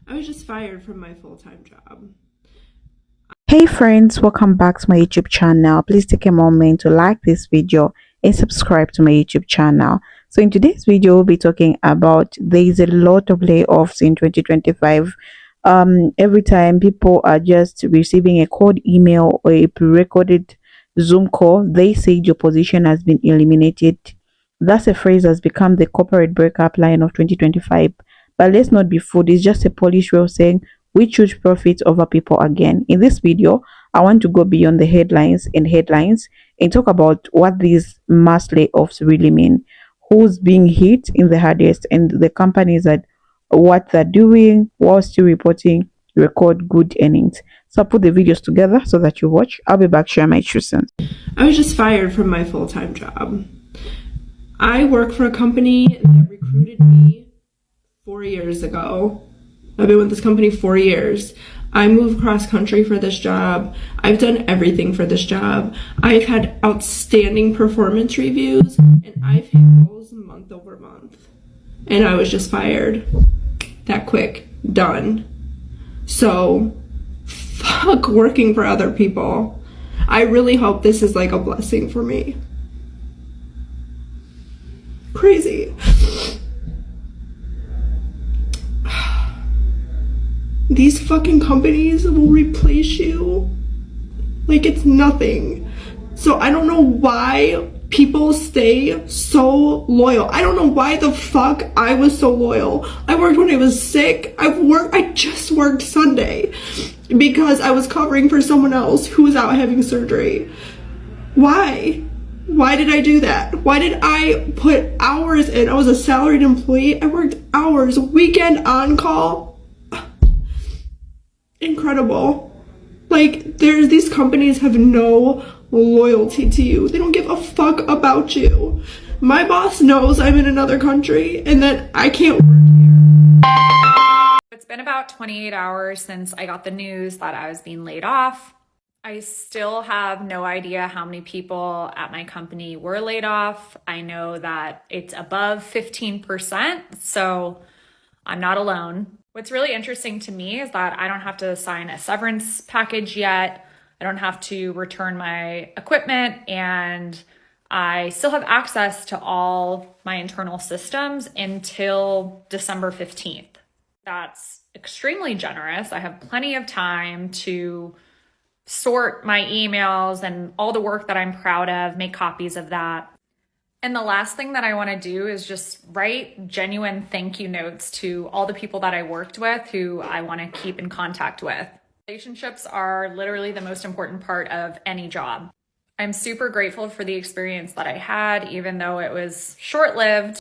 I was just fired from my full-time job. Hey friends, welcome back to my YouTube channel. Please take a moment to like this video and subscribe to my YouTube channel. So in today's video, we'll be talking about there is a lot of layoffs in 2025. Every time people are just receiving a cold email or a pre-recorded Zoom call, they say your position has been eliminated. That's a phrase that's become the corporate breakup line of 2025. But let's not be fooled, it's just a Polish way of saying we choose profit over people again. In this video, I want to go beyond the headlines and talk about what these mass layoffs really mean, who's being hit in the hardest, and the companies that what they're doing while still reporting record good earnings. So I put the videos together so that you watch. I'll be back sharing my true sense. I was just fired from my full-time job. I work for a company that recruited me 4 years ago. I've been with this company 4 years. I moved cross country for this job. I've done everything for this job. I've had outstanding performance reviews, and I've hit goals month over month. And I was just fired. That quick. Done. So, fuck working for other people. I really hope this is like a blessing for me. Crazy. These fucking companies will replace you like it's nothing. So I don't know why people stay so loyal. I don't know why the fuck I was so loyal. I worked when I was sick. I just worked Sunday because I was covering for someone else who was out having surgery. Why? Why did I do that? Why did I put hours in? I was a salaried employee. I worked hours, weekend on call. Incredible. Like, these companies have no loyalty to you. They don't give a fuck about you. My boss knows I'm in another country and that I can't work here. It's been about 28 hours since I got the news that I was being laid off. I still have no idea how many people at my company were laid off. I know that it's above 15%, so I'm not alone. What's really interesting to me is that I don't have to sign a severance package yet. I don't have to return my equipment, and I still have access to all my internal systems until December 15th. That's extremely generous. I have plenty of time to sort my emails and all the work that I'm proud of, make copies of that. And the last thing that I want to do is just write genuine thank you notes to all the people that I worked with who I want to keep in contact with. Relationships are literally the most important part of any job. I'm super grateful for the experience that I had, even though it was short-lived.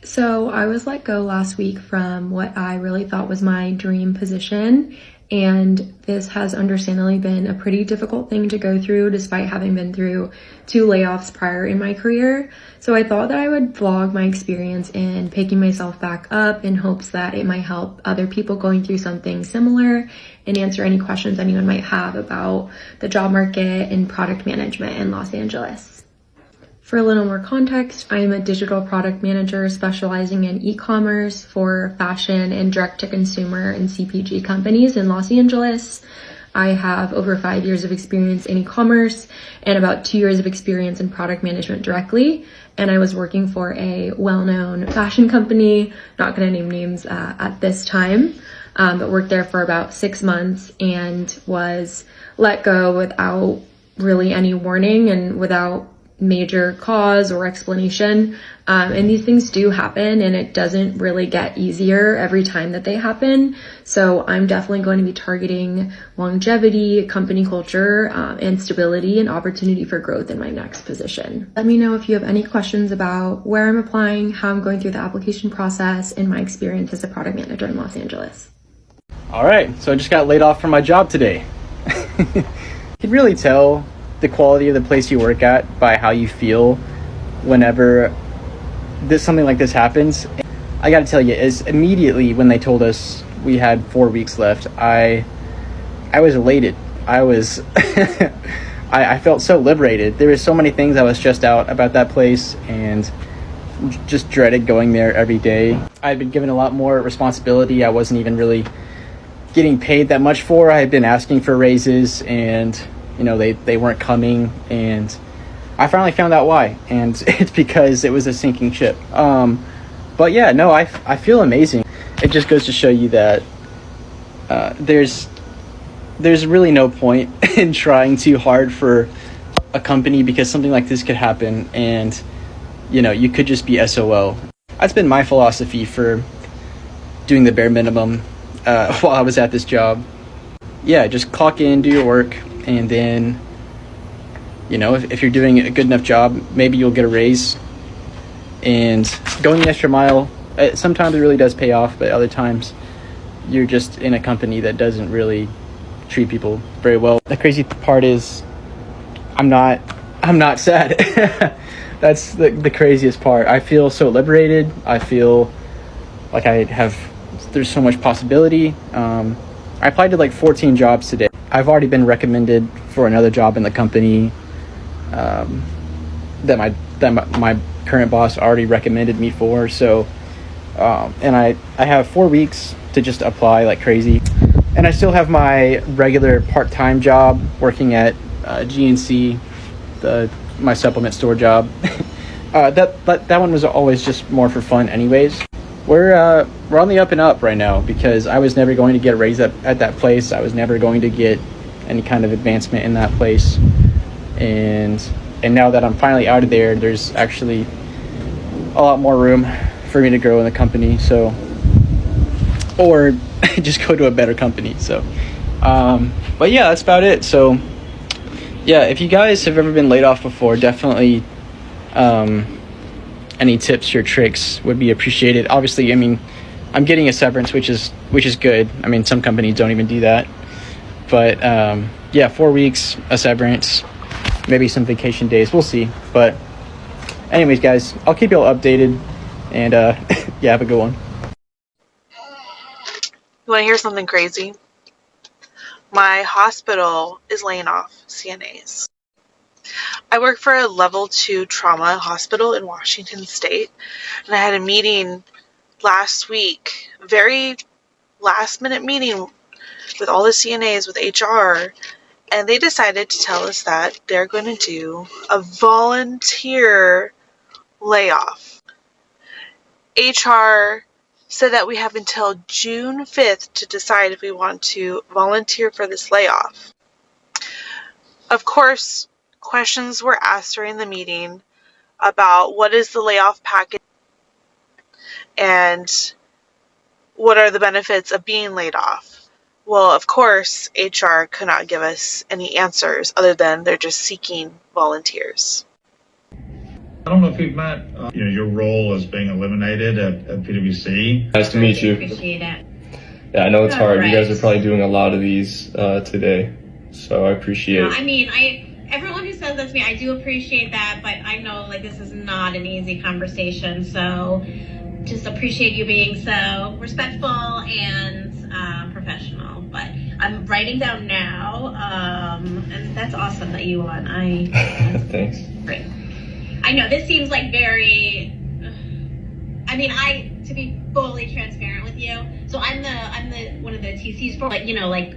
So I was let go last week from what I really thought was my dream position, and this has understandably been a pretty difficult thing to go through despite having been through 2 layoffs prior in my career. So I thought that I would vlog my experience in picking myself back up in hopes that it might help other people going through something similar and answer any questions anyone might have about the job market and product management in Los Angeles. For a little more context, I am a digital product manager specializing in e-commerce for fashion and direct-to-consumer and CPG companies in Los Angeles. I have over 5 years of experience in e-commerce and about 2 years of experience in product management directly. And I was working for a well-known fashion company, not going to name names at this time, but worked there for about 6 months and was let go without really any warning and without major cause or explanation. And these things do happen, and it doesn't really get easier every time that they happen. So I'm definitely going to be targeting longevity, company culture, and stability and opportunity for growth in my next position. Let me know if you have any questions about where I'm applying, how I'm going through the application process, and my experience as a product manager in Los Angeles. All right, so I just got laid off from my job today. You can really tell the quality of the place you work at by how you feel whenever something like this happens. I gotta tell you, is immediately when they told us we had 4 weeks left, I was elated. I felt so liberated. There were so many things I was stressed out about that place and just dreaded going there every day. I'd been given a lot more responsibility. I wasn't even really getting paid that much for. I had been asking for raises, and they weren't coming, and I finally found out why, and it's because it was a sinking ship. But yeah, no, I feel amazing. It just goes to show you that there's really no point in trying too hard for a company, because something like this could happen, and you could just be SOL. That's been my philosophy for doing the bare minimum while I was at this job. Yeah, just clock in, do your work, and then if you're doing a good enough job, maybe you'll get a raise. And going the extra mile, sometimes it really does pay off, but other times you're just in a company that doesn't really treat people very well. The crazy part is I'm not sad. That's the craziest part. I feel so liberated. I feel like there's so much possibility. I applied to like 14 jobs today. I've already been recommended for another job in the company that my current boss already recommended me for. So and I have 4 weeks to just apply like crazy, and I still have my regular part-time job working at GNC, my supplement store job. That one was always just more for fun anyways. We're on the up and up right now, because I was never going to get a raise at that place. I was never going to get any kind of advancement in that place, and now that I'm finally out of there, there's actually a lot more room for me to grow in the company. So, or just go to a better company. So but yeah, that's about it. So yeah, if you guys have ever been laid off before, definitely any tips or tricks would be appreciated. Obviously, I mean, I'm getting a severance, which is good. I mean, some companies don't even do that. But yeah, 4 weeks, a severance, maybe some vacation days. We'll see. But anyways, guys, I'll keep you all updated, and yeah, have a good one. You want to hear something crazy? My hospital is laying off CNAs. I work for a level 2 trauma hospital in Washington State, and I had a meeting last week, very last minute meeting with all the CNAs with HR, and they decided to tell us that they're going to do a volunteer layoff. HR said that we have until June 5th to decide if we want to volunteer for this layoff. Of course, questions were asked during the meeting about what is the layoff package and what are the benefits of being laid off. Well, of course, HR could not give us any answers other than they're just seeking volunteers. I don't know if you've met, your role is being eliminated at PwC. Nice to meet you. Appreciate it. Yeah, I know it's hard. Right. You guys are probably doing a lot of these today, so I appreciate it. I mean, everyone who says that to me, I do appreciate that, but I know like this is not an easy conversation, so just appreciate you being so respectful and professional. But I'm writing down now, and that's awesome that you won. Thanks. Great. I know this seems like very. I mean, to be fully transparent with you, so I'm the one of the TCs for like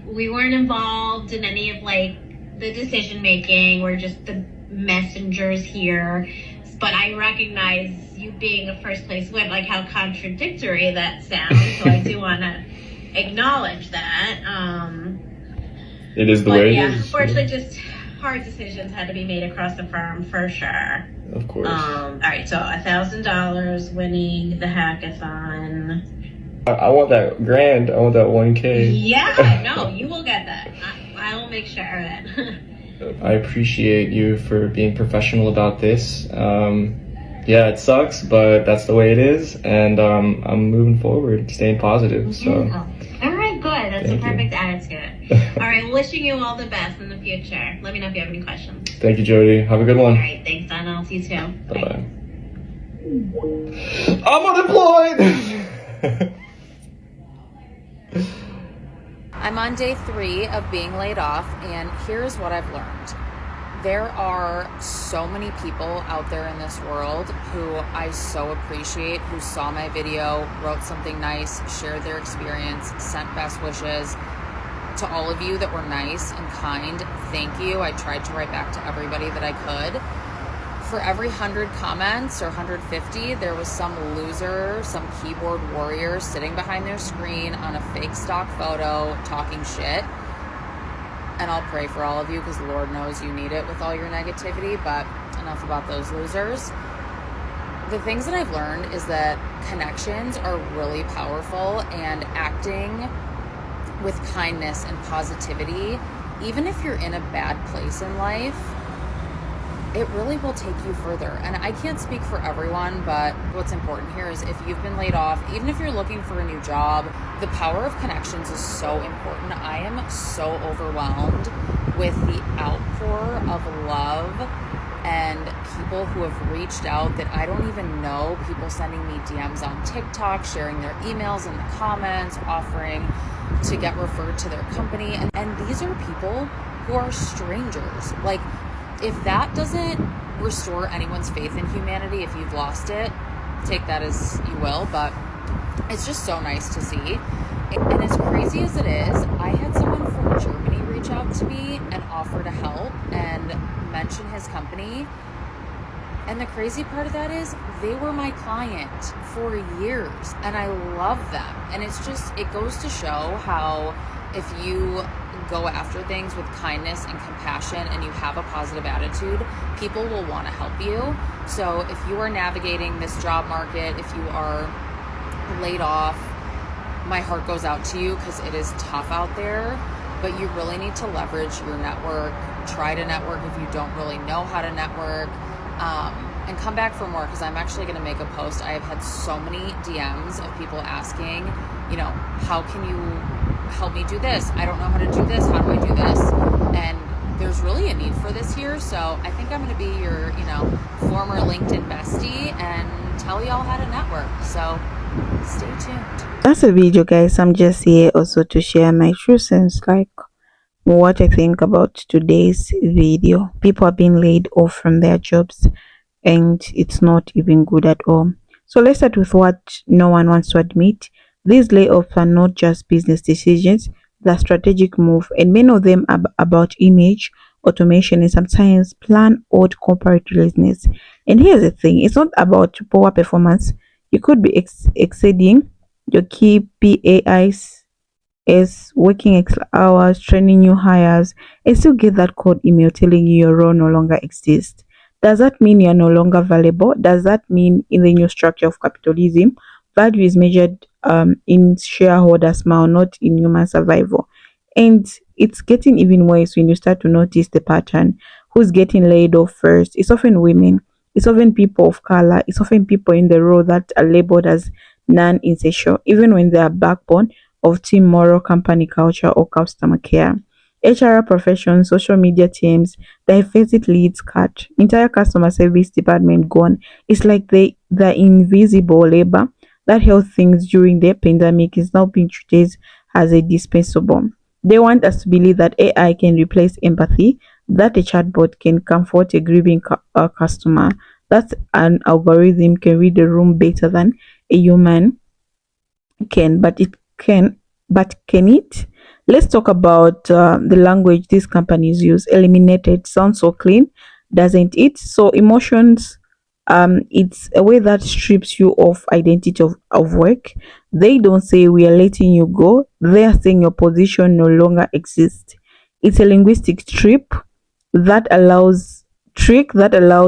we weren't involved in any of like the decision making. We're just the messengers here. But I recognize you being a first place win, like how contradictory that sounds. So I do want to acknowledge that. It is the way it is. Unfortunately, just hard decisions had to be made across the firm for sure. Of course. All right, so $1,000 winning the hackathon. I want that grand. I want that 1K. Yeah, no, you will get that. I will make sure of it. I appreciate you for being professional about this. Yeah, it sucks, but that's the way it is, and I'm moving forward, staying positive. So. All right, good. That's Thank a perfect you. attitude. All right, wishing you all the best in the future. Let me know if you have any questions. Thank you, Jody. Have a good one. All right, thanks, Donna. I'll see you too. Bye-bye. I'm unemployed! I'm on day 3 of being laid off, and here's what I've learned. There are so many people out there in this world who I so appreciate, who saw my video, wrote something nice, shared their experience, sent best wishes. To all of you that were nice and kind, thank you. I tried to write back to everybody that I could. For every 100 comments or 150, there was some loser, some keyboard warrior sitting behind their screen on a fake stock photo talking shit. And I'll pray for all of you because Lord knows you need it with all your negativity, but enough about those losers. The things that I've learned is that connections are really powerful, and acting with kindness and positivity, even if you're in a bad place in life, it really will take you further. And I can't speak for everyone, but what's important here is if you've been laid off, even if you're looking for a new job, the power of connections is so important. I am so overwhelmed with the outpour of love and people who have reached out that I don't even know, people sending me DMs on TikTok, sharing their emails in the comments, offering to get referred to their company. And these are people who are strangers. Like, if that doesn't restore anyone's faith in humanity, if you've lost it, take that as you will, but it's just so nice to see. And as crazy as it is, I had someone from Germany reach out to me and offer to help and mention his company. And the crazy part of that is they were my client for years and I love them. And it's just, it goes to show how if you go after things with kindness and compassion and you have a positive attitude, people will want to help you. So if you are navigating this job market, if you are laid off, my heart goes out to you because it is tough out there, but you really need to leverage your network. Try to network if you don't really know how to network, and come back for more, because I'm actually going to make a post. I have had so many DMs of people asking, you know, how can you help me do this? I don't know how to do this. How do I do this? And there's really a need for this here. So I think I'm going to be your, former LinkedIn bestie and tell y'all how to network. So stay tuned. That's a video, guys. I'm just here also to share my true sense, like what I think about today's video. People are being laid off from their jobs and it's not even good at all. So let's start with what no one wants to admit. These layoffs are not just business decisions, they're strategic move, and many of them are about image, automation, and sometimes plan or corporate laziness. And here's the thing, it's not about poor performance. You could be exceeding your key PAIs, is working extra hours, training new hires, and still get that cold email telling you your role no longer exists. Does that mean you're no longer valuable? Does that mean in the new structure of capitalism, value is measured in shareholder smile, not in human survival? And it's getting even worse when you start to notice the pattern. Who's getting laid off first? It's often women. It's often people of color. It's often people in the role that are labeled as non-essential, even when they are backbone of team moral, company culture, or customer care. HR professions, social media teams, diversity leads cut, entire customer service department gone. It's like the invisible labor that held things during the pandemic is now being treated as a dispensable. They want us to believe that AI can replace empathy, that a chatbot can comfort a grieving customer, that an algorithm can read the room better than a human can. But can it? Let's talk about the language these companies use. Eliminated sounds so clean, doesn't it? So emotions, it's a way that strips you of identity of work. They don't say we are letting you go. They are saying your position no longer exists. It's a linguistic that allows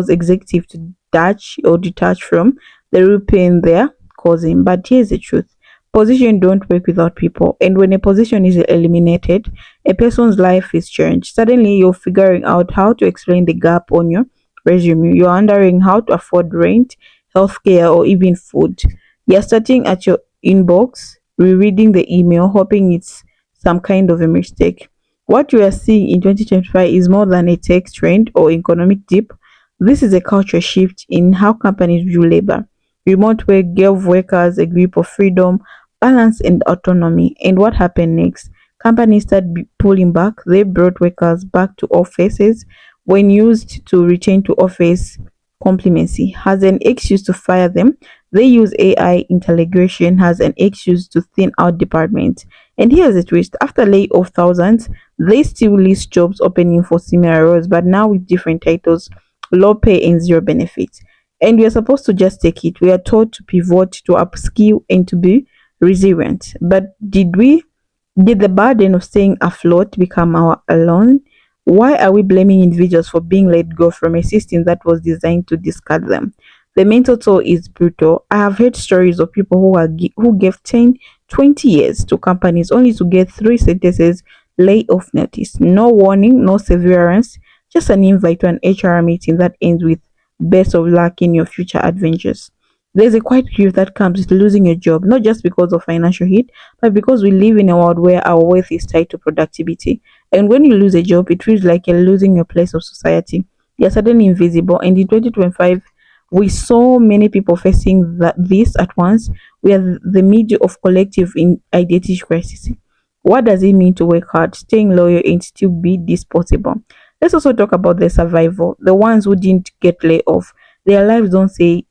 executive to detach from the real pain they're causing. But here's the truth. Position don't work without people, and when a position is eliminated, a person's life is changed. Suddenly you're figuring out how to explain the gap on your resume. You're wondering how to afford rent, healthcare, or even food. You're starting at your inbox, rereading the email, hoping it's some kind of a mistake. What we are seeing in 2025 is more than a tech trend or economic dip. This is a culture shift in how companies view labor. Remote work gave workers a grip of freedom, balance, and autonomy. And what happened next? Companies started pulling back. They brought workers back to offices when used to return to office complacency. As an excuse to fire them, they use AI integration as an excuse to thin out departments. And here's the twist: after layoff thousands, they still list jobs opening for similar roles, but now with different titles, low pay and zero benefits. And we are supposed to just take it. We are told to pivot, to upskill, and to be resilient. But did the burden of staying afloat become our alone? Why are we blaming individuals for being let go from a system that was designed to discard them? The mental toll is brutal. I have heard stories of people who gave 10, 20 years to companies only to get 3 sentences layoff notice. No warning, no severance, just an invite to an HR meeting that ends with best of luck in your future adventures. There's a quiet grief that comes with losing a job, not just because of financial hit, but because we live in a world where our worth is tied to productivity. And when you lose a job, it feels like you're losing your place of society. You're suddenly invisible. And in 2025, we saw many people facing this at once. We are the middle of collective identity crisis. What does it mean to work hard, staying loyal, and still be disposable? Let's also talk about the survival, the ones who didn't get laid off. Their lives don't stay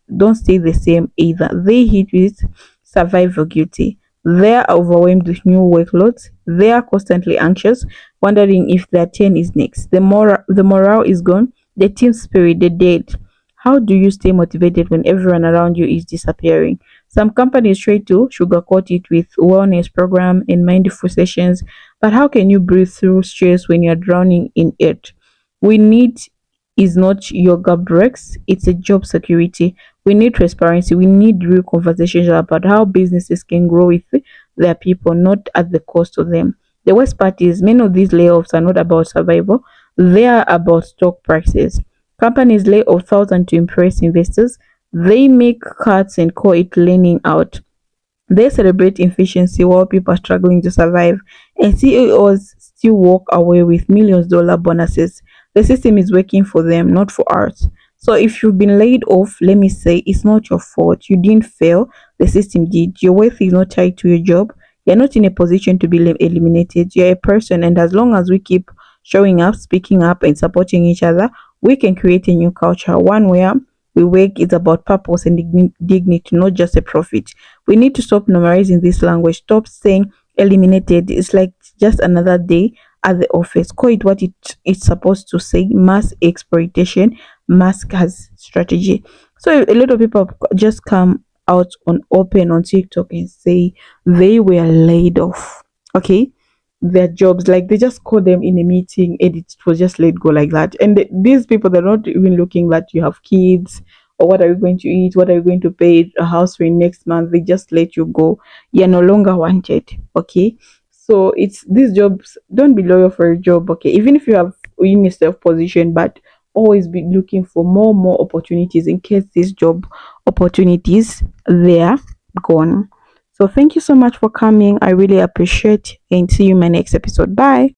the same either. They hit with survival guilty. They're overwhelmed with new workloads. They are constantly anxious, wondering if their turn is next. The morale is gone. The team spirit, the dead. How do you stay motivated when everyone around you is disappearing? Some companies try to sugarcoat it with wellness program and mindful sessions, but how can you breathe through stress when you're drowning in it? We need is not yoga breaks, it's a job security. We need transparency. We need real conversations about how businesses can grow with their people, not at the cost of them. The worst part is many of these layoffs are not about survival, they are about stock prices. Companies lay off thousands to impress investors. They make cuts and call it leaning out. They celebrate efficiency while people are struggling to survive, and CEOs still walk away with millions-dollar bonuses. The system is working for them, not for us. So if you've been laid off, let me say it's not your fault. You didn't fail, the system did. Your worth is not tied to your job. You're not in a position to be eliminated. You're a person, and as long as we keep showing up, speaking up, and supporting each other, we can create a new culture, one where we work is about purpose and dignity, not just a profit. We need to stop normalizing this language. Stop saying eliminated. It's like just another day at the office. Call it what it's supposed to say: mass exploitation, mask as strategy. So a lot of people have just come out on open on TikTok and say they were laid off. Okay, their jobs, like they just call them in a meeting and it was just let go like that. And these people, they're not even looking that you have kids or what are you going to eat, what are you going to pay a house rent next month. They just let you go. You're no longer wanted. Okay, so it's these jobs. Don't be loyal for a job. Okay, even if you have in a self position, but always be looking for more opportunities in case these job opportunities they're gone. So thank you so much for coming. I really appreciate, and see you in my next episode. Bye.